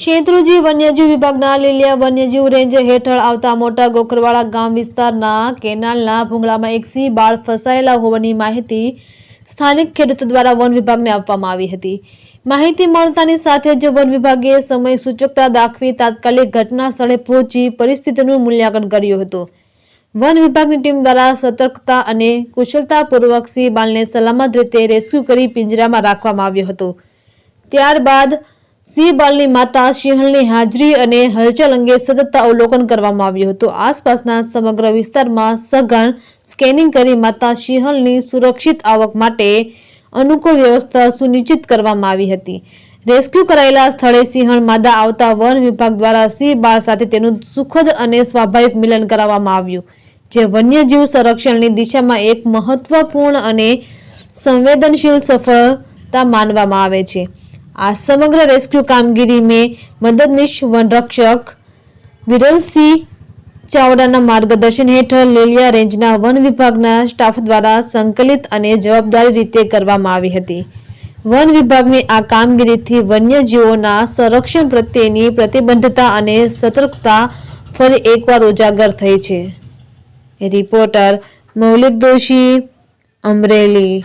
શેત્રુંજી વન્યજીવ વિભાગના લીલિયા વન્યજીવ રેન્જ હેઠળ આવતા મોટા ગોખરવાડા ગામ વિસ્તારના કેનાલના ભૂંગળામાં એક સિંહ બાળ ફસાયેલા હોવાની માહિતી સ્થાનિક ખેડૂતો દ્વારા વન વિભાગને આપવામાં આવી હતી। માહિતી મળતાની સાથે જ વન વિભાગે સમય સૂચકતા દાખવી તાત્કાલિક ઘટના સ્થળે પહોંચી પરિસ્થિતિનું મૂલ્યાંકન કર્યું હતું। વન વિભાગની ટીમ દ્વારા સતર્કતા અને કુશળતાપૂર્વક સિંહ બાળને સલામત રીતે રેસ્ક્યુ કરી પિંજરામાં રાખવામાં આવ્યો હતો। ત્યારબાદ સિંહ બાળની માતા સિંહણની હાજરી અને હલચલ અંગે સતત અવલોકન કરવામાં આવ્યું હતું। આસપાસના સમગ્ર વિસ્તારમાં સઘન સ્કેનિંગ કરી માતા સિંહણની સુરક્ષિત આવક માટે અનુકૂળ વ્યવસ્થા સુનિશ્ચિત કરવામાં આવી હતી। રેસ્ક્યુ કરાયેલા સ્થળે સિંહણ માદા આવતા વન વિભાગ દ્વારા સિંહ બાળ સાથે તેનું સુખદ અને સ્વાભાવિક મિલન કરાવવામાં આવ્યું, જે વન્યજીવ સંરક્ષણની દિશામાં એક મહત્વપૂર્ણ અને સંવેદનશીલ સફળતા માનવામાં આવે છે। આ સમગ્ર રેસ્ક્યુ કામગીરી में મદદનીશ વનરક્ષક વિરલસિંહ ચાવડાના માર્ગદર્શન હેઠળ લીલિયા રેન્જના વન વિભાગના સ્ટાફ દ્વારા સંકલિત અને જવાબદારી રીતે કરવામાં આવી હતી। વન વિભાગની આ કામગીરીથી વન્યજીવોના સંરક્ષણ પ્રત્યેની પ્રતિબદ્ધતા અને સતર્કતા ફરી એકવાર ઉજાગર થઈ છે। રિપોર્ટર મૌલિક દોશી, અમરેલી।